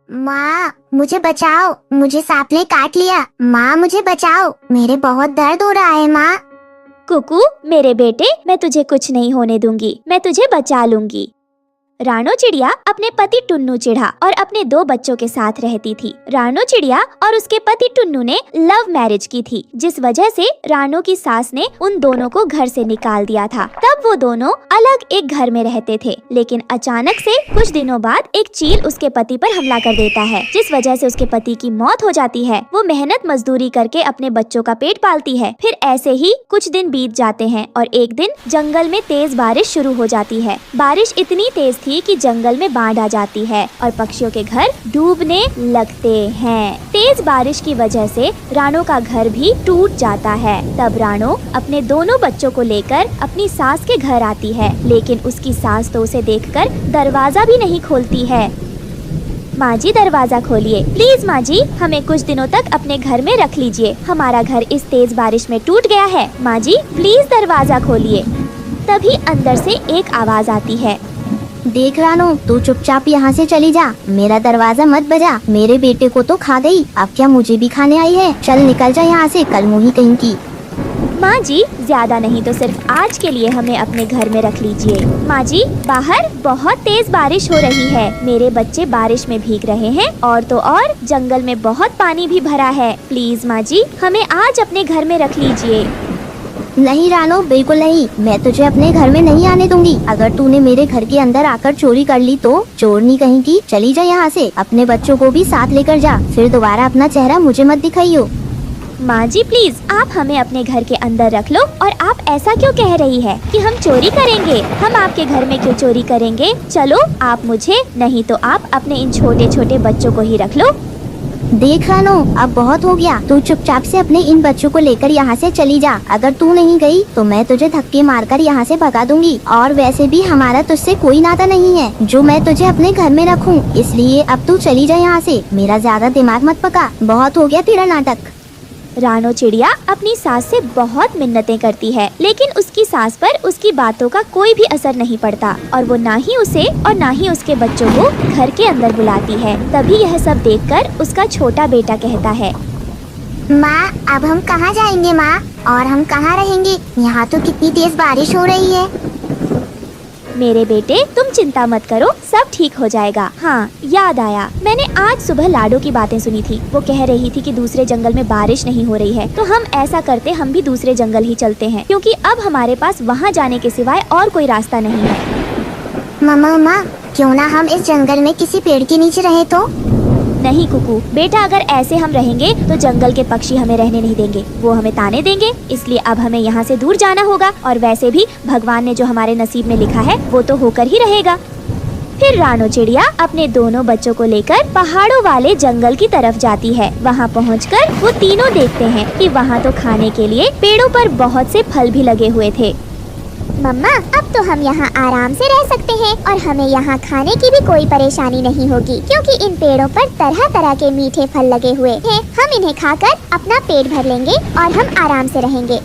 माँ मुझे बचाओ, मुझे सांप ने काट लिया। माँ मुझे बचाओ, मेरे बहुत दर्द हो रहा है माँ। कुकू मेरे बेटे, मैं तुझे कुछ नहीं होने दूंगी, मैं तुझे बचा लूंगी। रानो चिड़िया अपने पति टुन्नू चिढ़ा और अपने 2 बच्चों के साथ रहती थी। रानो चिड़िया और उसके पति टुन्नू ने लव मैरिज की थी, जिस वजह से रानो की सास ने उन दोनों को घर से निकाल दिया था। तब वो दोनों अलग एक घर में रहते थे, लेकिन अचानक से कुछ दिनों बाद एक चील उसके पति पर हमला कर देता है, जिस वजह से उसके पति की मौत हो जाती है। वो मेहनत मजदूरी करके अपने बच्चों का पेट पालती है। फिर ऐसे ही कुछ दिन बीत जाते हैं और एक दिन जंगल में तेज बारिश शुरू हो जाती है। बारिश इतनी तेज थी कि जंगल में बाढ़ आ जाती है और पक्षियों के घर डूबने लगते हैं। तेज बारिश की वजह से रानो का घर भी टूट जाता है। तब रानो अपने दोनों बच्चों को लेकर अपनी सास के घर आती है, लेकिन उसकी सास तो उसे देखकर दरवाजा भी नहीं खोलती है। माँ जी दरवाजा खोलिए प्लीज। माँ जी हमें कुछ दिनों तक अपने घर में रख लीजिए, हमारा घर इस तेज बारिश में टूट गया है। माँ जी प्लीज दरवाजा खोलिए। तभी अंदर से एक आवाज आती है, देख रानो, तू चुपचाप यहाँ से चली जा, मेरा दरवाजा मत बजा। मेरे बेटे को तो खा गई, अब क्या मुझे भी खाने आई है? चल निकल जा यहाँ से, कल मुही कहीं की। माँ जी ज्यादा नहीं तो सिर्फ आज के लिए हमें अपने घर में रख लीजिए। माँ जी बाहर बहुत तेज बारिश हो रही है, मेरे बच्चे बारिश में भीग रहे हैं और तो और जंगल में बहुत पानी भी भरा है। प्लीज माँ जी हमें आज अपने घर में रख लीजिए। नहीं रानो, बिल्कुल नहीं, मैं तुझे अपने घर में नहीं आने दूंगी। अगर तूने मेरे घर के अंदर आकर चोरी कर ली तो चोरनी कहीं की, चली जा यहाँ से। अपने बच्चों को भी साथ लेकर जा, फिर दोबारा अपना चेहरा मुझे मत दिखाइयो। माँ जी प्लीज आप हमें अपने घर के अंदर रख लो। और आप ऐसा क्यों कह रही है कि हम चोरी करेंगे? हम आपके घर में क्यों चोरी करेंगे? चलो आप मुझे, नहीं तो आप अपने इन छोटे छोटे बच्चों को ही रख लो। देख रानो, अब बहुत हो गया, तू चुपचाप से अपने इन बच्चों को लेकर यहाँ से चली जा। अगर तू नहीं गई तो मैं तुझे धक्के मारकर यहाँ से भगा दूंगी। और वैसे भी हमारा तुझसे कोई नाता नहीं है जो मैं तुझे अपने घर में रखूं, इसलिए अब तू चली जा यहाँ से। मेरा ज्यादा दिमाग मत पका, बहुत हो गया तेरा नाटक। रानो चिड़िया अपनी सास से बहुत मिन्नतें करती है, लेकिन उसकी सास पर उसकी बातों का कोई भी असर नहीं पड़ता और वो ना ही उसे और ना ही उसके बच्चों को घर के अंदर बुलाती है। तभी यह सब देखकर उसका छोटा बेटा कहता है, माँ अब हम कहाँ जाएंगे माँ, और हम कहाँ रहेंगे? यहाँ तो कितनी तेज बारिश हो रही है। मेरे बेटे तुम चिंता मत करो, सब ठीक हो जाएगा। हाँ याद आया, मैंने आज सुबह लाडो की बातें सुनी थी। वो कह रही थी कि दूसरे जंगल में बारिश नहीं हो रही है, तो हम ऐसा करते, हम भी दूसरे जंगल ही चलते हैं, क्योंकि अब हमारे पास वहाँ जाने के सिवाय और कोई रास्ता नहीं है। मम्मा क्यों ना हम इस जंगल में किसी पेड़ के नीचे रहे तो? नहीं कुकू बेटा, अगर ऐसे हम रहेंगे तो जंगल के पक्षी हमें रहने नहीं देंगे, वो हमें ताने देंगे। इसलिए अब हमें यहाँ से दूर जाना होगा, और वैसे भी भगवान ने जो हमारे नसीब में लिखा है वो तो होकर ही रहेगा। फिर रानो चिड़िया अपने दोनों बच्चों को लेकर पहाड़ों वाले जंगल की तरफ जाती है। वहाँ पहुँचकर वो तीनों देखते हैं कि वहाँ तो खाने के लिए पेड़ों पर बहुत से फल भी लगे हुए थे। मम्मा अब तो हम यहाँ आराम से रह सकते हैं और हमें यहाँ खाने की भी कोई परेशानी नहीं होगी, क्योंकि इन पेड़ों पर तरह तरह के मीठे फल लगे हुए हैं। हम इन्हें खाकर अपना पेट भर लेंगे और हम आराम से रहेंगे।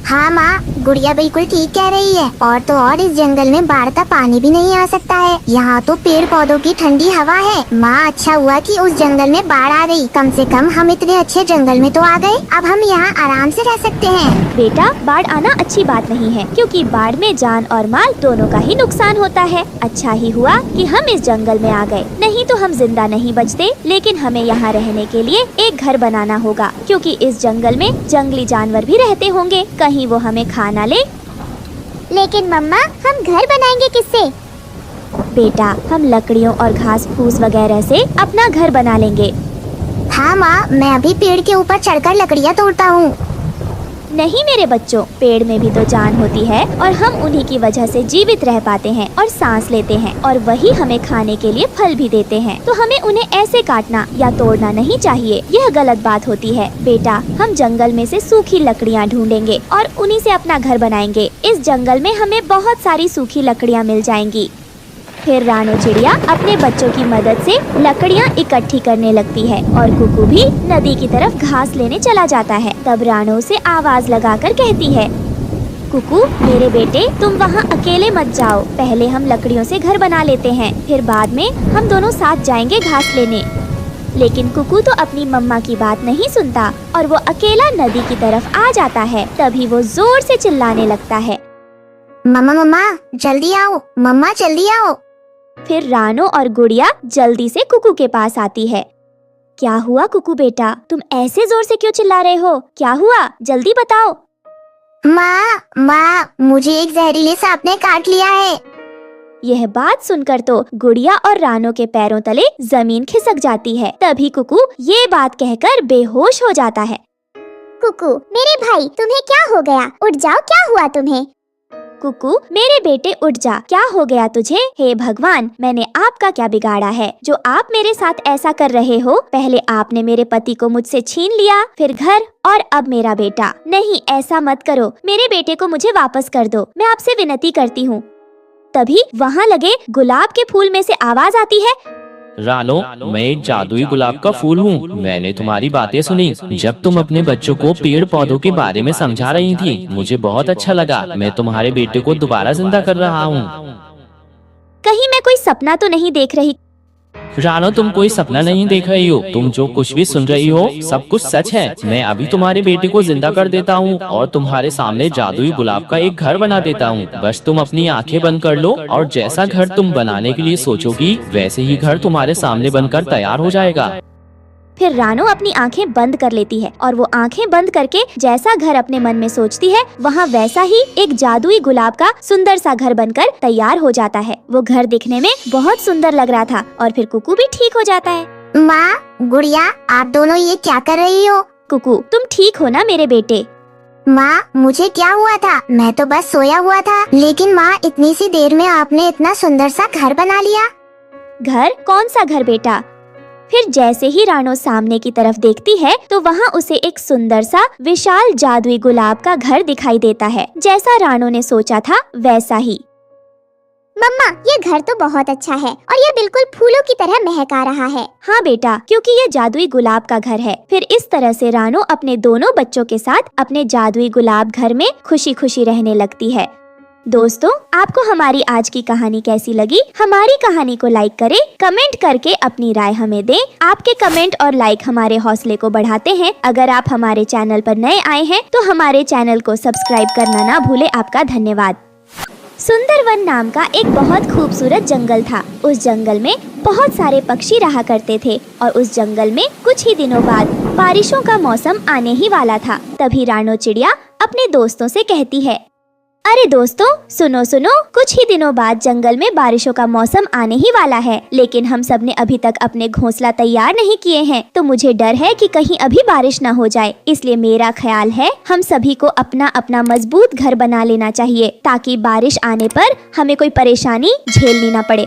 हाँ माँ, गुड़िया बिल्कुल ठीक कह रही है। और तो और इस जंगल में बाढ़ का पानी भी नहीं आ सकता है, यहाँ तो पेड़ पौधों की ठंडी हवा है। माँ अच्छा हुआ कि उस जंगल में बाढ़ आ गई, कम से कम हम इतने अच्छे जंगल में तो आ गए, अब हम यहाँ आराम से रह सकते हैं। बेटा बाढ़ आना अच्छी बात नहीं है, क्योंकि बाढ़ में जान और माल दोनों का ही नुकसान होता है। अच्छा ही हुआ कि हम इस जंगल में आ गए, नहीं तो हम जिंदा नहीं बचते। लेकिन हमें यहाँ रहने के लिए एक घर बनाना होगा, क्योंकि इस जंगल में जंगली जानवर भी रहते होंगे, कहीं वो हमें खा ना ले। लेकिन मम्मा हम घर बनाएंगे किससे? बेटा हम लकड़ियों और घास फूस वगैरह से अपना घर बना लेंगे। हाँ माँ, मैं अभी पेड़ के ऊपर चढ़कर लकड़ियाँ तोड़ता हूँ। नहीं मेरे बच्चों, पेड़ में भी तो जान होती है और हम उन्हीं की वजह से जीवित रह पाते हैं और सांस लेते हैं, और वही हमें खाने के लिए फल भी देते हैं। तो हमें उन्हें ऐसे काटना या तोड़ना नहीं चाहिए, यह गलत बात होती है। बेटा हम जंगल में से सूखी लकड़ियाँ ढूंढेंगे और उन्हीं से अपना घर बनाएंगे। इस जंगल में हमें बहुत सारी सूखी लकड़ियाँ मिल जाएंगी। फिर रानो चिड़िया अपने बच्चों की मदद से लकड़ियाँ इकट्ठी करने लगती है और कुकू भी नदी की तरफ घास लेने चला जाता है। तब रानो से आवाज लगाकर कहती है, कुकू मेरे बेटे, तुम वहाँ अकेले मत जाओ। पहले हम लकड़ियों से घर बना लेते हैं, फिर बाद में हम दोनों साथ जाएंगे घास लेने। लेकिन कुकू तो अपनी मम्मा की बात नहीं सुनता और वो अकेला नदी की तरफ आ जाता है। तभी वो जोर से चिल्लाने लगता है, मम्मा मम्मा जल्दी आओ, मम्मा जल्दी आओ। फिर रानो और गुड़िया जल्दी से कुकू के पास आती है। क्या हुआ कुकू बेटा, तुम ऐसे जोर से क्यों चिल्ला रहे हो? क्या हुआ, जल्दी बताओ। माँ मुझे एक जहरीले सांप ने काट लिया है। यह बात सुनकर तो गुड़िया और रानो के पैरों तले जमीन खिसक जाती है। तभी कुकू ये बात कहकर बेहोश हो जाता है। कुकू मेरे भाई, तुम्हें क्या हो गया? उठ जाओ, क्या हुआ तुम्हें? कुकू मेरे बेटे उठ जा, क्या हो गया तुझे? हे भगवान, मैंने आपका क्या बिगाड़ा है जो आप मेरे साथ ऐसा कर रहे हो? पहले आपने मेरे पति को मुझसे छीन लिया, फिर घर, और अब मेरा बेटा। नहीं, ऐसा मत करो, मेरे बेटे को मुझे वापस कर दो, मैं आपसे विनती करती हूँ। तभी वहाँ लगे गुलाब के फूल में से आवाज आती है, रानो, मैं एक जादुई गुलाब का फूल हूँ। मैंने तुम्हारी बातें सुनी जब तुम अपने बच्चों को पेड़ पौधों के बारे में समझा रही थी। मुझे बहुत अच्छा लगा। मैं तुम्हारे बेटे को दोबारा जिंदा कर रहा हूँ। कहीं मैं कोई सपना तो नहीं देख रही? रानो, तुम कोई सपना नहीं देख रही हो। तुम जो कुछ भी सुन रही हो सब कुछ सच है। मैं अभी तुम्हारे बेटे को जिंदा कर देता हूँ और तुम्हारे सामने जादुई गुलाब का एक घर बना देता हूँ। बस तुम अपनी आंखें बंद कर लो और जैसा घर तुम बनाने के लिए सोचोगी वैसे ही घर तुम्हारे सामने बनकर तैयार हो जाएगा। फिर रानो अपनी आंखें बंद कर लेती है और वो आंखें बंद करके जैसा घर अपने मन में सोचती है वहाँ वैसा ही एक जादुई गुलाब का सुंदर सा घर बनकर तैयार हो जाता है। वो घर दिखने में बहुत सुंदर लग रहा था और फिर कुकू भी ठीक हो जाता है। माँ, गुड़िया, आप दोनों ये क्या कर रही हो? कुकू, तुम ठीक हो ना मेरे बेटे? माँ, मुझे क्या हुआ था? मैं तो बस सोया हुआ था। लेकिन माँ, इतनी सी देर में आपने इतना सुंदर सा घर बना लिया। घर? कौन सा घर बेटा? फिर जैसे ही रानो सामने की तरफ देखती है तो वहाँ उसे एक सुंदर सा विशाल जादुई गुलाब का घर दिखाई देता है। जैसा रानो ने सोचा था वैसा ही। मम्मा, ये घर तो बहुत अच्छा है और ये बिल्कुल फूलों की तरह महका रहा है। हाँ बेटा, क्योंकि ये जादुई गुलाब का घर है। फिर इस तरह से रानो अपने दोनों बच्चों के साथ अपने जादुई गुलाब घर में खुशी खुशी रहने लगती है। दोस्तों, आपको हमारी आज की कहानी कैसी लगी? हमारी कहानी को लाइक करें, कमेंट करके अपनी राय हमें दें। आपके कमेंट और लाइक हमारे हौसले को बढ़ाते हैं। अगर आप हमारे चैनल पर नए आए हैं तो हमारे चैनल को सब्सक्राइब करना ना भूलें। आपका धन्यवाद। सुंदरवन नाम का एक बहुत खूबसूरत जंगल था। उस जंगल में बहुत सारे पक्षी रहा करते थे और उस जंगल में कुछ ही दिनों बाद बारिशों का मौसम आने ही वाला था। तभी रानो चिड़िया अपने दोस्तों से कहती है, अरे दोस्तों, सुनो सुनो, कुछ ही दिनों बाद जंगल में बारिशों का मौसम आने ही वाला है। लेकिन हम सब ने अभी तक अपने घोंसला तैयार नहीं किए हैं, तो मुझे डर है कि कहीं अभी बारिश ना हो जाए। इसलिए मेरा ख्याल है हम सभी को अपना अपना मजबूत घर बना लेना चाहिए ताकि बारिश आने पर हमें कोई परेशानी झेलनी ना पड़े।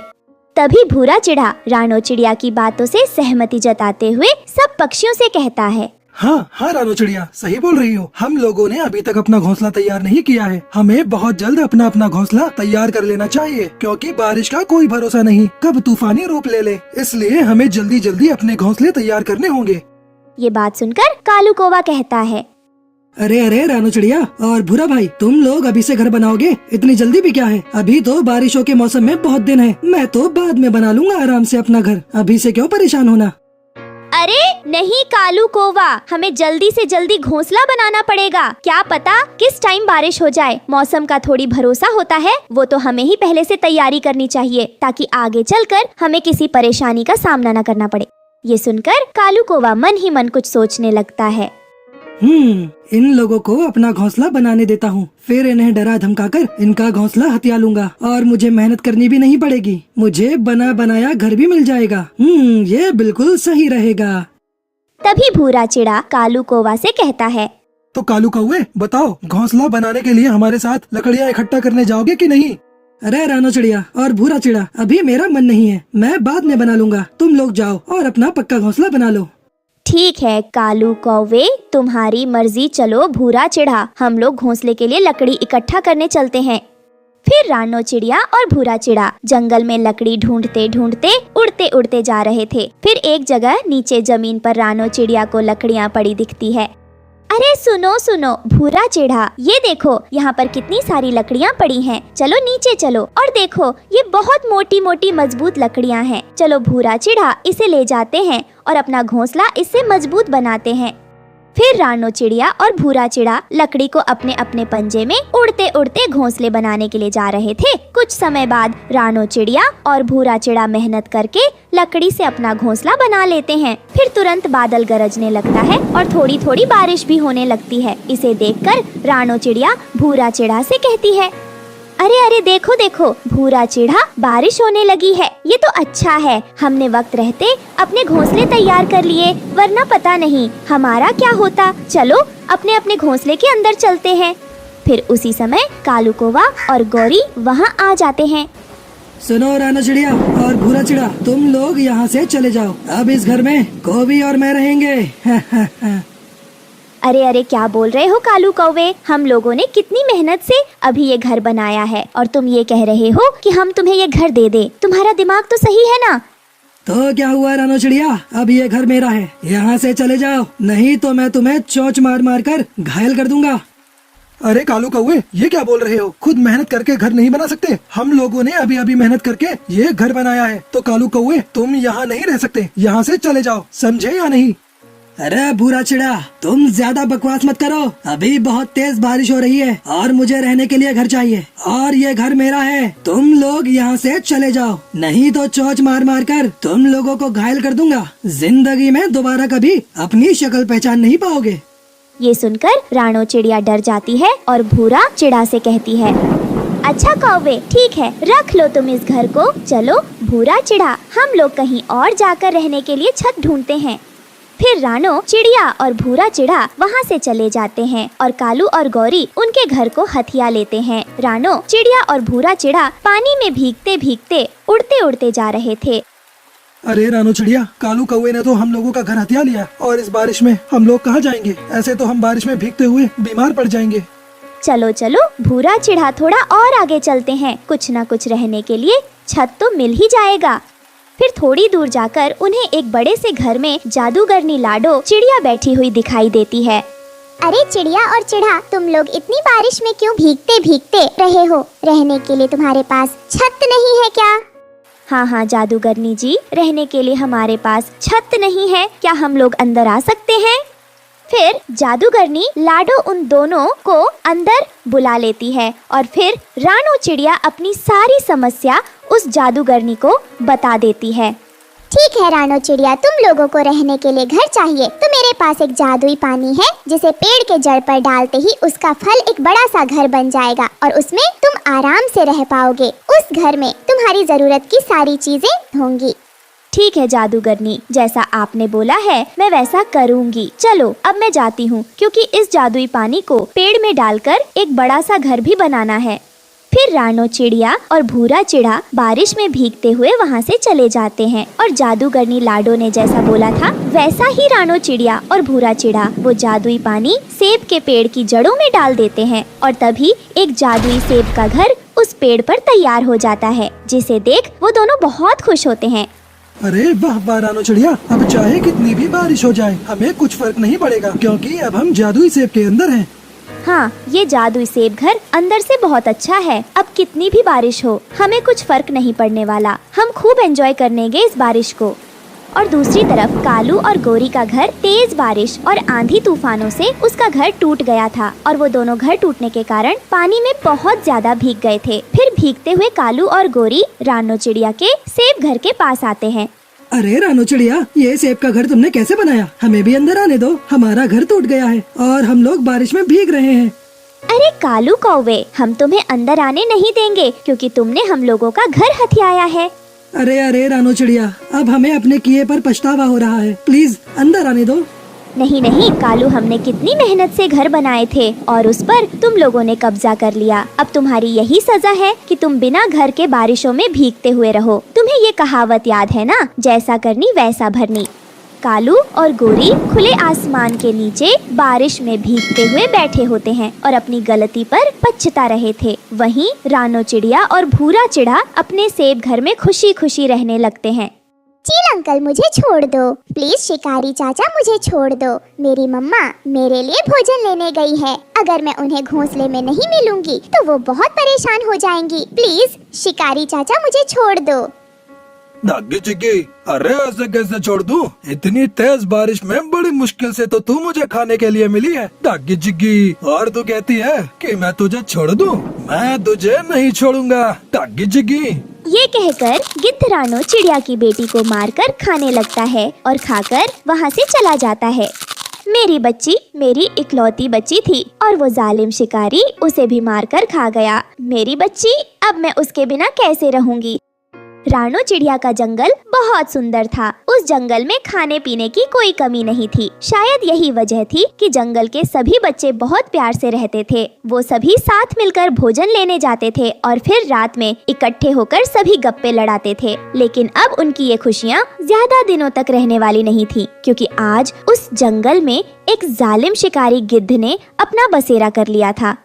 तभी भूरा चिड़ा रानो चिड़िया की बातों से सहमति जताते हुए सब पक्षियों से कहता है, हाँ रानो चिड़िया, सही बोल रही हो। हम लोगों ने अभी तक अपना घोंसला तैयार नहीं किया है। हमें बहुत जल्द अपना घोंसला तैयार कर लेना चाहिए, क्योंकि बारिश का कोई भरोसा नहीं, कब तूफानी रूप ले ले। इसलिए हमें जल्दी जल्दी अपने घोंसले तैयार करने होंगे। ये बात सुनकर कालू कौवा कहता है, अरे रानो चिड़िया और भूरा भाई, तुम लोग अभी से घर बनाओगे? इतनी जल्दी भी क्या है? अभी तो बारिशों के मौसम में बहुत दिन है। मैं तो बाद में बना लूंगा आराम से अपना घर। अभी से क्यों परेशान होना? अरे नहीं कालू कौवा, हमें जल्दी से जल्दी घोंसला बनाना पड़ेगा। क्या पता किस टाइम बारिश हो जाए, मौसम का थोड़ी भरोसा होता है। वो तो हमें ही पहले से तैयारी करनी चाहिए ताकि आगे चलकर हमें किसी परेशानी का सामना न करना पड़े। ये सुनकर कालू कौवा मन ही मन कुछ सोचने लगता है। इन लोगों को अपना घोंसला बनाने देता हूँ, फिर इन्हें डरा धमकाकर इनका घोंसला हथिया लूंगा और मुझे मेहनत करनी भी नहीं पड़ेगी। मुझे बना बनाया घर भी मिल जाएगा। ये बिल्कुल सही रहेगा। तभी भूरा चिड़ा कालू कौवा से कहता है, तो कालू कौवे बताओ, घोंसला बनाने के लिए हमारे साथ लकड़ियाँ इकट्ठा करने जाओगे कि नहीं? अरे रानो चिड़िया और भूरा चिड़ा, अभी मेरा मन नहीं है, मैं बाद में बना लूंगा। तुम लोग जाओ और अपना पक्का घोंसला बना लो। ठीक है कालू कौवे, तुम्हारी मर्जी। चलो भूरा चिड़ा, हम लोग घोंसले के लिए लकड़ी इकट्ठा करने चलते हैं। फिर रानो चिड़िया और भूरा चिड़ा जंगल में लकड़ी ढूंढते ढूंढते उड़ते उड़ते जा रहे थे। फिर एक जगह नीचे जमीन पर रानो चिड़िया को लकड़ियाँ पड़ी दिखती है। अरे सुनो सुनो भूरा चिढ़ा, ये देखो यहाँ पर कितनी सारी लकड़ियाँ पड़ी हैं। चलो नीचे चलो और देखो ये बहुत मोटी मोटी मजबूत लकड़ियाँ हैं। चलो भूरा चिढ़ा इसे ले जाते हैं और अपना घोंसला इससे मजबूत बनाते हैं। फिर रानो चिड़िया और भूरा चिड़ा लकड़ी को अपने अपने पंजे में उड़ते उड़ते घोंसले बनाने के लिए जा रहे थे। कुछ समय बाद रानो चिड़िया और भूरा चिड़ा मेहनत करके लकड़ी से अपना घोंसला बना लेते हैं। फिर तुरंत बादल गरजने लगता है और थोड़ी थोड़ी बारिश भी होने लगती है। इसे देखकर रानो चिड़िया भूरा चिड़ा से कहती है, अरे अरे देखो देखो भूरा चिढ़ा, बारिश होने लगी है। ये तो अच्छा है, हमने वक्त रहते अपने घोंसले तैयार कर लिए, वरना पता नहीं हमारा क्या होता। चलो अपने अपने घोंसले के अंदर चलते हैं। फिर उसी समय कालू कौवा और गौरी वहाँ आ जाते हैं। सुनो रानो चिड़िया और भूरा चिड़ा, तुम लोग यहाँ से चले जाओ। अब इस घर में कौवी और मैं रहेंगे। अरे अरे क्या बोल रहे हो कालू कौवे, हम लोगों ने कितनी मेहनत से अभी ये घर बनाया है और तुम ये कह रहे हो कि हम तुम्हें ये घर दे दे। तुम्हारा दिमाग तो सही है ना? तो क्या हुआ रानो चिड़िया, अब ये घर मेरा है, यहाँ से चले जाओ, नहीं तो मैं तुम्हें चोंच मार मार कर घायल कर दूंगा। अरे कालू कौवे, ये क्या बोल रहे हो? खुद मेहनत करके घर नहीं बना सकते? हम लोगों ने अभी अभी मेहनत करके ये घर बनाया है। तो कालू कौवे तुम यहाँ नहीं रह सकते, यहाँ से चले जाओ, समझे या नहीं? अरे भूरा चिड़ा, तुम ज्यादा बकवास मत करो। अभी बहुत तेज बारिश हो रही है और मुझे रहने के लिए घर चाहिए और ये घर मेरा है। तुम लोग यहाँ से चले जाओ, नहीं तो चोंच मार मार कर तुम लोगों को घायल कर दूंगा। जिंदगी में दोबारा कभी अपनी शक्ल पहचान नहीं पाओगे। ये सुनकर रानो चिड़िया डर जाती है और भूरा चिड़ा से कहती है, अच्छा कौवे ठीक है, रख लो तुम इस घर को। चलो भूरा चिड़ा, हम लोग कहीं और जाकर रहने के लिए छत ढूंढते हैं। फिर रानो चिड़िया और भूरा चिड़ा वहाँ से चले जाते हैं और कालू और गौरी उनके घर को हथिया लेते हैं। रानो चिड़िया और भूरा चिड़ा पानी में भीगते भीगते उड़ते उड़ते जा रहे थे। अरे रानो चिड़िया, कालू कौवे ने तो हम लोगों का घर हथिया लिया और इस बारिश में हम लोग कहाँ जाएंगे? ऐसे तो हम बारिश में भीगते हुए बीमार पड़ जाएंगे। चलो चलो भूरा चिड़ा, थोड़ा और आगे चलते हैं, कुछ न कुछ रहने के लिए छत तो मिल ही जाएगा। फिर थोड़ी दूर जाकर उन्हें एक बड़े से घर में जादूगरनी लाडो चिड़िया बैठी हुई दिखाई देती है। अरे चिड़िया और चिड़ा, तुम लोग इतनी बारिश में क्यों भीगते भीगते रहे हो? रहने के लिए तुम्हारे पास छत नहीं है क्या? हाँ हाँ जादूगरनी जी, रहने के लिए हमारे पास छत नहीं है, क्या हम लोग अंदर आ सकते हैं? फिर जादूगरनी लाडो उन दोनों को अंदर बुला लेती है और फिर रानो चिड़िया अपनी सारी समस्या उस जादूगरनी को बता देती है। ठीक है रानो चिड़िया, तुम लोगों को रहने के लिए घर चाहिए तो मेरे पास एक जादुई पानी है जिसे पेड़ के जड़ पर डालते ही उसका फल एक बड़ा सा घर बन जाएगा और उसमें तुम आराम से रह पाओगे। उस घर में तुम्हारी जरूरत की सारी चीजें होंगी। ठीक है जादूगरनी, जैसा आपने बोला है मैं वैसा करूंगी। चलो अब मैं जाती हूँ, क्योंकि इस जादुई पानी को पेड़ में डालकर एक बड़ा सा घर भी बनाना है। फिर रानो चिड़िया और भूरा चिड़ा बारिश में भीगते हुए वहाँ से चले जाते हैं और जादूगरनी लाडो ने जैसा बोला था वैसा ही रानो चिड़िया और भूरा चिड़ा वो जादुई पानी सेब के पेड़ की जड़ों में डाल देते हैं और तभी एक जादुई सेब का घर उस पेड़ पर तैयार हो जाता है, जिसे देख वो दोनों बहुत खुश होते हैं। अरे वाह वाह रानो चिड़िया, अब चाहे कितनी भी बारिश हो जाए हमें कुछ फर्क नहीं पड़ेगा, क्योंकि अब हम जादुई सेब के अंदर हैं। हाँ, ये जादुई सेब घर अंदर से बहुत अच्छा है। अब कितनी भी बारिश हो हमें कुछ फर्क नहीं पड़ने वाला, हम खूब एंजॉय करेंगे इस बारिश को। और दूसरी तरफ कालू और गौरी का घर तेज बारिश और आंधी तूफानों से उसका घर टूट गया था और वो दोनों घर टूटने के कारण पानी में बहुत ज्यादा भीग गए थे। फिर भीगते हुए कालू और गौरी रानो चिड़िया के सेब घर के पास आते हैं। अरे रानो चिड़िया, ये सेब का घर तुमने कैसे बनाया? हमें भी अंदर आने दो, हमारा घर टूट गया है और हम लोग बारिश में भीग रहे हैं। अरे कालू कौवे, हम तुम्हें अंदर आने नहीं देंगे क्योंकि तुमने हम लोगों का घर हथियाया है। अरे अरे रानो चिड़िया, अब हमें अपने किए पर पछतावा हो रहा है, प्लीज अंदर आने दो। नहीं नहीं कालू, हमने कितनी मेहनत से घर बनाए थे और उस पर तुम लोगों ने कब्जा कर लिया। अब तुम्हारी यही सजा है कि तुम बिना घर के बारिशों में भीगते हुए रहो। तुम्हें ये कहावत याद है ना, जैसा करनी वैसा भरनी। कालू और गौरी खुले आसमान के नीचे बारिश में भीगते हुए बैठे होते हैं और अपनी गलती पर पछता रहे थे। वहीं रानो चिड़िया और भूरा चिड़ा अपने सेब घर में खुशी खुशी रहने लगते हैं। चील अंकल मुझे छोड़ दो, प्लीज शिकारी चाचा मुझे छोड़ दो। मेरी मम्मा मेरे लिए भोजन लेने गई है, अगर मैं उन्हें घोंसले में नहीं मिलूंगी तो वो बहुत परेशान हो जाएंगी। प्लीज शिकारी चाचा मुझे छोड़ दो। डागी चिग्गी, अरे ऐसे कैसे छोड़ दूं? इतनी तेज बारिश में बड़ी मुश्किल से तो तू मुझे खाने के लिए मिली है डागी चिग्गी, और तू कहती है कि मैं तुझे छोड़ दूं? मैं तुझे नहीं छोड़ूंगा डागी चिग्गी। ये कहकर गिद्ध रानो चिड़िया की बेटी को मारकर खाने लगता है और खाकर वहाँ से चला जाता है। मेरी बच्ची मेरी इकलौती बच्ची थी और वो जालिम शिकारी उसे भी मारकर खा गया। मेरी बच्ची, अब मैं उसके बिना कैसे रहूंगी। रानो चिड़िया का जंगल बहुत सुंदर था। उस जंगल में खाने पीने की कोई कमी नहीं थी। शायद यही वजह थी कि जंगल के सभी बच्चे बहुत प्यार से रहते थे। वो सभी साथ मिलकर भोजन लेने जाते थे और फिर रात में इकट्ठे होकर सभी गप्पे लड़ाते थे। लेकिन अब उनकी ये खुशियाँ ज्यादा दिनों तक रहने वाली नहीं थी, क्योंकि आज उस जंगल में एक जालिम शिकारी गिद्ध ने अपना बसेरा कर लिया था।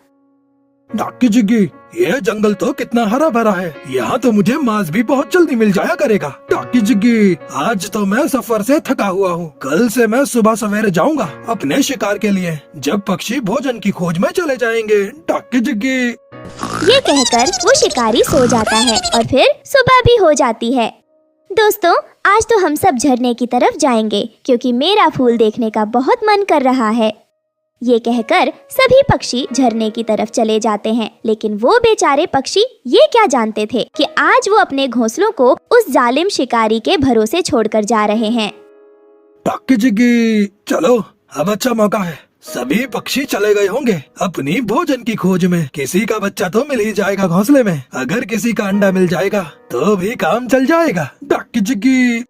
डाकी चिग्गी, ये जंगल तो कितना हरा भरा है, यहाँ तो मुझे मांस भी बहुत जल्दी मिल जाया करेगा। डाकी चिग्गी, आज तो मैं सफर से थका हुआ हूँ, कल से मैं सुबह सवेरे जाऊंगा अपने शिकार के लिए, जब पक्षी भोजन की खोज में चले जाएंगे। डाकी चिग्गी। ये कहकर वो शिकारी सो जाता है और फिर सुबह भी हो जाती है। दोस्तों, आज तो हम सब झरने की तरफ जाएंगे, क्योंकि मेरा फूल देखने का बहुत मन कर रहा है। ये कहकर सभी पक्षी झरने की तरफ चले जाते हैं, लेकिन वो बेचारे पक्षी ये क्या जानते थे कि आज वो अपने घोंसलों को उस जालिम शिकारी के भरोसे छोड़कर जा रहे हैं। डाकी चिग्गी, चलो अब अच्छा मौका है। सभी पक्षी चले गए होंगे अपनी भोजन की खोज में। किसी का बच्चा तो मिल ही जाएगा घोंसले में, अगर किसी का अंडा मिल जाएगा तो भी काम चल जाएगा। डाकी चिग्गी।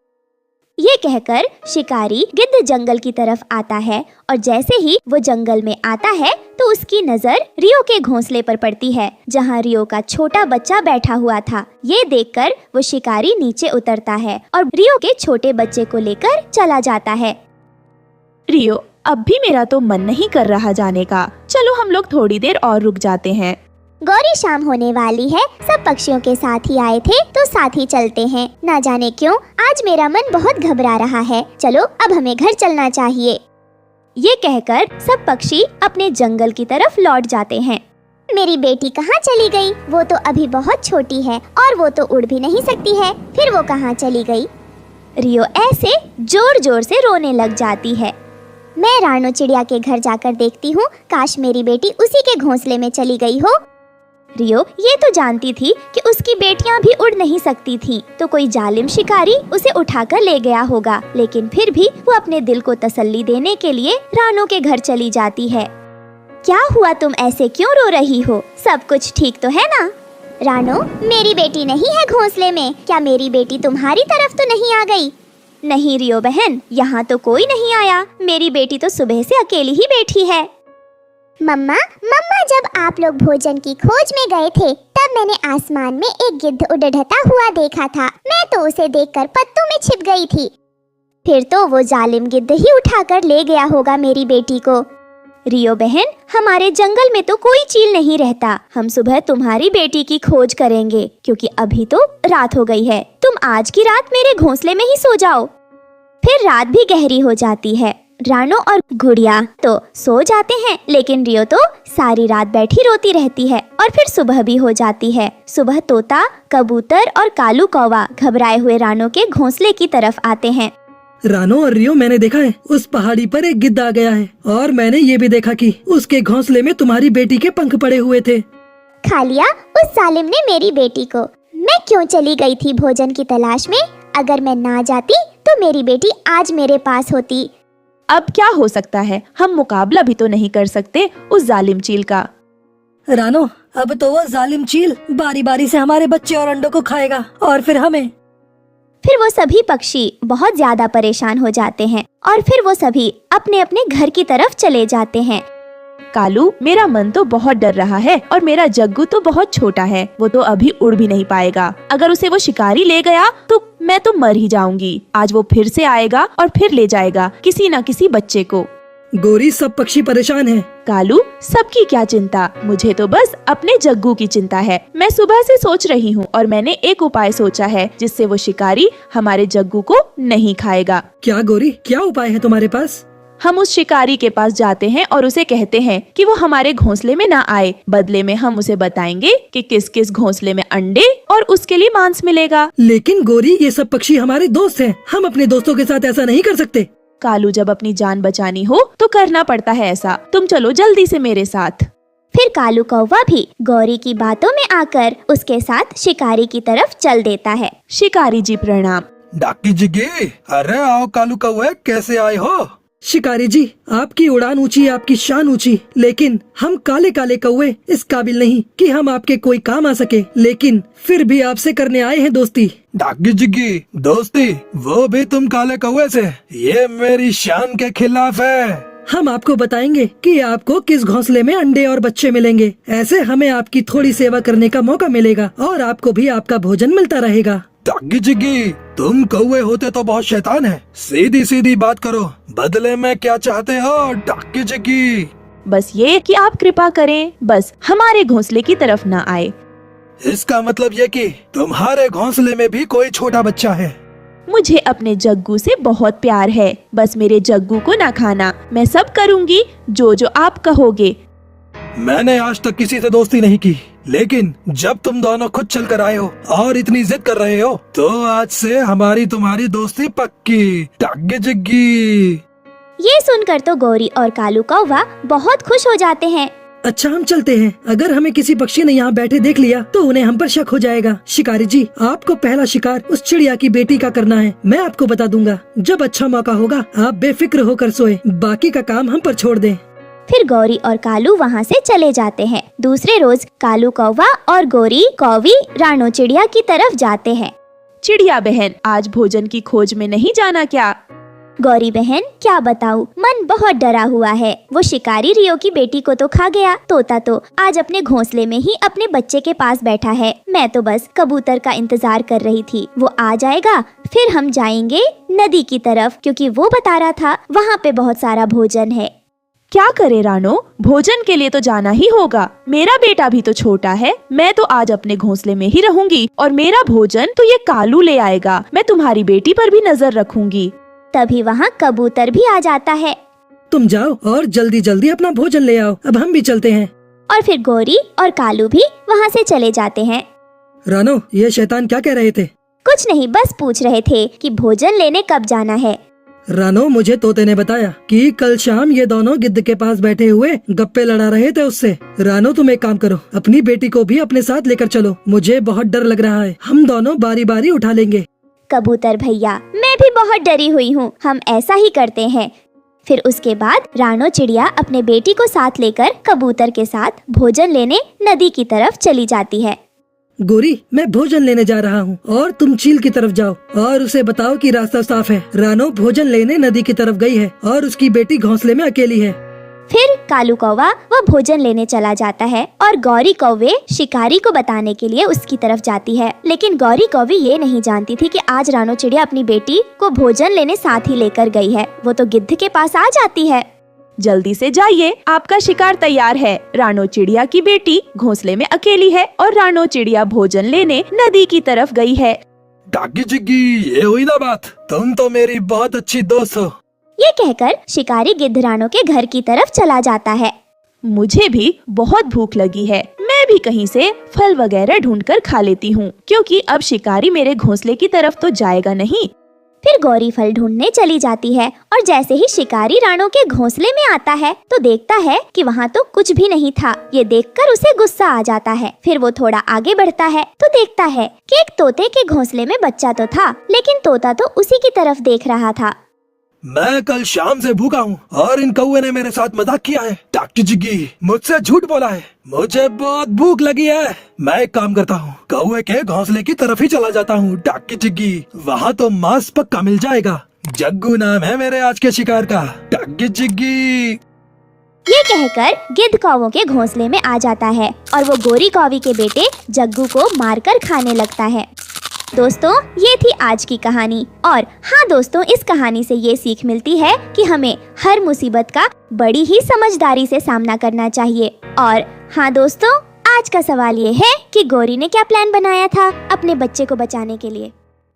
ये कहकर शिकारी गिद्ध जंगल की तरफ आता है और जैसे ही वो जंगल में आता है तो उसकी नजर रियो के घोंसले पर पड़ती है, जहाँ रियो का छोटा बच्चा बैठा हुआ था। ये देखकर वो शिकारी नीचे उतरता है और रियो के छोटे बच्चे को लेकर चला जाता है। रियो, अब भी मेरा तो मन नहीं कर रहा जाने का, चलो हम लोग थोड़ी देर और रुक जाते हैं। गौरी शाम होने वाली है, सब पक्षियों के साथ ही आए थे तो साथ ही चलते हैं। ना जाने क्यों आज मेरा मन बहुत घबरा रहा है, चलो अब हमें घर चलना चाहिए। ये कहकर सब पक्षी अपने जंगल की तरफ लौट जाते हैं। मेरी बेटी कहाँ चली गई? वो तो अभी बहुत छोटी है और वो तो उड़ भी नहीं सकती है, फिर वो कहाँ चली गई? रियो ऐसे जोर जोर से रोने लग जाती है। मैं रानो चिड़िया के घर जाकर देखती हूँ, काश मेरी बेटी उसी के घोंसले में चली गई हो। रियो ये तो जानती थी कि उसकी बेटियां भी उड़ नहीं सकती थीं, तो कोई जालिम शिकारी उसे उठाकर ले गया होगा, लेकिन फिर भी वो अपने दिल को तसल्ली देने के लिए रानो के घर चली जाती है। क्या हुआ, तुम ऐसे क्यों रो रही हो? सब कुछ ठीक तो है ना? रानो, मेरी बेटी नहीं है घोंसले में, क्या मेरी बेटी तुम्हारी तरफ तो नहीं आ गई? नहीं रियो बहन, यहाँ तो कोई नहीं आया, मेरी बेटी तो सुबह से अकेली ही बैठी है। मम्मा, जब आप लोग भोजन की खोज में गए थे तब मैंने आसमान में एक गिद्ध उड़ता हुआ देखा था। मैं तो उसे देखकर पत्तों में छिप गई थी। फिर तो वो जालिम गिद्ध ही उठाकर ले गया होगा मेरी बेटी को। रियो बहन, हमारे जंगल में तो कोई चील नहीं रहता। हम सुबह तुम्हारी बेटी की खोज करेंगे, क्योंकि अभी तो रात हो गई है। तुम आज की रात मेरे घोंसले में ही सो जाओ। फिर रात भी गहरी हो जाती है। रानो और गुड़िया तो सो जाते हैं, लेकिन रियो तो सारी रात बैठी रोती रहती है और फिर सुबह भी हो जाती है। सुबह तोता, कबूतर और कालू कौवा घबराए हुए रानो के घोंसले की तरफ आते हैं। रानो और रियो, मैंने देखा है उस पहाड़ी पर एक गिद्ध आ गया है, और मैंने ये भी देखा कि उसके घोंसले में तुम्हारी बेटी के पंख पड़े हुए थे। खा लिया उस जालिम ने मेरी बेटी को। मैं क्यों चली गई थी भोजन की तलाश में? अगर मैं ना जाती तो मेरी बेटी आज मेरे पास होती। अब क्या हो सकता है, हम मुकाबला भी तो नहीं कर सकते उस जालिम चील का। रानो, अब तो वो जालिम चील बारी बारी से हमारे बच्चे और अंडों को खाएगा और फिर हमें। फिर वो सभी पक्षी बहुत ज्यादा परेशान हो जाते हैं और फिर वो सभी अपने अपने घर की तरफ चले जाते हैं। कालू, मेरा मन तो बहुत डर रहा है और मेरा जग्गू तो बहुत छोटा है, वो तो अभी उड़ भी नहीं पाएगा। अगर उसे वो शिकारी ले गया तो मैं तो मर ही जाऊंगी। आज वो फिर से आएगा और फिर ले जाएगा किसी न किसी बच्चे को। गोरी, सब पक्षी परेशान हैं। कालू, सबकी क्या चिंता, मुझे तो बस अपने जग्गू की चिंता है। मैं सुबह से सोच रही हूँ और मैंने एक उपाय सोचा है जिससे वो शिकारी हमारे जग्गू को नहीं खाएगा। क्या गोरी, क्या उपाय है तुम्हारे पास? हम उस शिकारी के पास जाते हैं और उसे कहते हैं कि वो हमारे घोंसले में ना आए। बदले में हम उसे बताएंगे कि किस किस घोंसले में अंडे और उसके लिए मांस मिलेगा। लेकिन गोरी, ये सब पक्षी हमारे दोस्त हैं। हम अपने दोस्तों के साथ ऐसा नहीं कर सकते। कालू, जब अपनी जान बचानी हो तो करना पड़ता है ऐसा। तुम चलो जल्दी से मेरे साथ। फिर कालू कौवा भी गौरी की बातों में आकर उसके साथ शिकारी की तरफ चल देता है। शिकारी जी प्रणाम। डाकी जिगी, अरे आओ कालू कौवे, कैसे आए हो? शिकारी जी, आपकी उड़ान ऊंची, आपकी शान ऊंची, लेकिन हम काले काले कौवे इस काबिल नहीं कि हम आपके कोई काम आ सके। लेकिन फिर भी आपसे करने आए हैं दोस्ती। डाकी जिगी, दोस्ती, वो भी तुम काले कौवे से? ये मेरी शान के खिलाफ है। हम आपको बताएंगे कि आपको किस घोंसले में अंडे और बच्चे मिलेंगे। ऐसे हमें आपकी थोड़ी सेवा करने का मौका मिलेगा और आपको भी आपका भोजन मिलता रहेगा। डाकी जिगी, तुम कौवे होते तो बहुत शैतान है। सीधी सीधी बात करो, बदले में क्या चाहते हो? डाकी जिगी, बस ये कि आप कृपा करें, बस हमारे घोंसले की तरफ ना आए। इसका मतलब ये कि तुम्हारे घोंसले में भी कोई छोटा बच्चा है। मुझे अपने जग्गू से बहुत प्यार है, बस मेरे जग्गू को ना खाना। मैं सब करूँगी जो जो आप कहोगे। मैंने आज तक किसी से दोस्ती नहीं की, लेकिन जब तुम दोनों खुद चल कर आए हो और इतनी जिद कर रहे हो, तो आज से हमारी तुम्हारी दोस्ती पक्की। डाकी जिगी, ये सुनकर तो गौरी और कालू कौवा बहुत खुश हो जाते हैं। अच्छा, हम चलते हैं। अगर हमें किसी पक्षी ने यहाँ बैठे देख लिया तो उन्हें हम पर शक हो जाएगा। शिकारी जी, आपको पहला शिकार उस चिड़िया की बेटी का करना है। मैं आपको बता दूंगा। जब अच्छा मौका होगा आप बेफिक्र होकर सोए, बाकी का काम हम पर छोड़ दें। फिर गौरी और कालू वहाँ से चले जाते हैं। दूसरे रोज कालू कौवा और गौरी कौवी रानो चिड़िया की तरफ जाते हैं। चिड़िया बहन, आज भोजन की खोज में नहीं जाना क्या? गौरी बहन, क्या बताऊं, मन बहुत डरा हुआ है। वो शिकारी रियो की बेटी को तो खा गया। तोता तो आज अपने घोंसले में ही अपने बच्चे के पास बैठा है। मैं तो बस कबूतर का इंतजार कर रही थी, वो आ जाएगा फिर हम जाएंगे नदी की तरफ, क्योंकि वो बता रहा था वहाँ पे बहुत सारा भोजन है। क्या करे रानो, भोजन के लिए तो जाना ही होगा। मेरा बेटा भी तो छोटा है। मैं तो आज अपने घोंसले में ही रहूंगी और मेरा भोजन तो ये कालू ले आएगा। मैं तुम्हारी बेटी पर भी नजर रखूंगी। तभी वहाँ कबूतर भी आ जाता है। तुम जाओ और जल्दी जल्दी अपना भोजन ले आओ। अब हम भी चलते हैं। और फिर गौरी और कालू भी वहाँ से चले जाते हैं। रानो, ये शैतान क्या कह रहे थे? कुछ नहीं, बस पूछ रहे थे कि भोजन लेने कब जाना है। रानो, मुझे तोते ने बताया कि कल शाम ये दोनों गिद्ध के पास बैठे हुए गप्पे लड़ा रहे थे उससे। रानो, तुम एक काम करो, अपनी बेटी को भी अपने साथ लेकर चलो। मुझे बहुत डर लग रहा है। हम दोनों बारी बारी उठा लेंगे। कबूतर भैया, मैं भी बहुत डरी हुई हूँ। हम ऐसा ही करते हैं। फिर उसके बाद रानो चिड़िया अपने बेटी को साथ लेकर कबूतर के साथ भोजन लेने नदी की तरफ चली जाती है। गोरी, मैं भोजन लेने जा रहा हूँ और तुम चील की तरफ जाओ और उसे बताओ कि रास्ता साफ है। रानो भोजन लेने नदी की तरफ गई है और उसकी बेटी घोंसले में अकेली है। फिर कालू कौवा वह भोजन लेने चला जाता है और गौरी कौवे शिकारी को बताने के लिए उसकी तरफ जाती है। लेकिन गौरी कौवी ये नहीं जानती थी कि आज रानो चिड़िया अपनी बेटी को भोजन लेने साथ ही लेकर गई है। वो तो गिद्ध के पास आ जाती है। जल्दी से जाइए, आपका शिकार तैयार है। रानो चिड़िया की बेटी घोंसले में अकेली है और रानो चिड़िया भोजन लेने नदी की तरफ गई है। डाकी जिग्गी, ये हुई ना बात। तुम तो मेरी बहुत अच्छी दोस्त हो। ये कहकर शिकारी गिद्ध रानो के घर की तरफ चला जाता है। मुझे भी बहुत भूख लगी है। मैं भी कहीं से फल वगैरह ढूंढकर खा लेती हूँ, क्योंकि अब शिकारी मेरे घोंसले की तरफ तो जाएगा नहीं। फिर गौरी फल ढूंढने चली जाती है और जैसे ही शिकारी रानो के घोंसले में आता है तो देखता है कि वहाँ तो कुछ भी नहीं था। ये देखकर उसे गुस्सा आ जाता है। फिर वो थोड़ा आगे बढ़ता है तो देखता है कि एक तोते के घोंसले में बच्चा तो था, लेकिन तोता तो उसी की तरफ देख रहा था। मैं कल शाम से भूखा हूँ और इन कौवे ने मेरे साथ मजाक किया है। डाकी जिग्गी मुझसे झूठ बोला है। मुझे बहुत भूख लगी है। मैं एक काम करता हूँ, कौवे के घोंसले की तरफ ही चला जाता हूँ। डाकी जिग्गी, वहाँ तो मांस पक्का मिल जाएगा। जग्गू नाम है मेरे आज के शिकार का। डाकी जिग्गी। ये कहकर गिद्ध कौवों के घोंसले में आ जाता है और वो गोरी कौवी के बेटे जग्गू को मारकर खाने लगता है। दोस्तों, ये थी आज की कहानी। और हाँ दोस्तों, इस कहानी से ये सीख मिलती है कि हमें हर मुसीबत का बड़ी ही समझदारी से सामना करना चाहिए। और हाँ दोस्तों, आज का सवाल ये है कि गौरी ने क्या प्लान बनाया था अपने बच्चे को बचाने के लिए।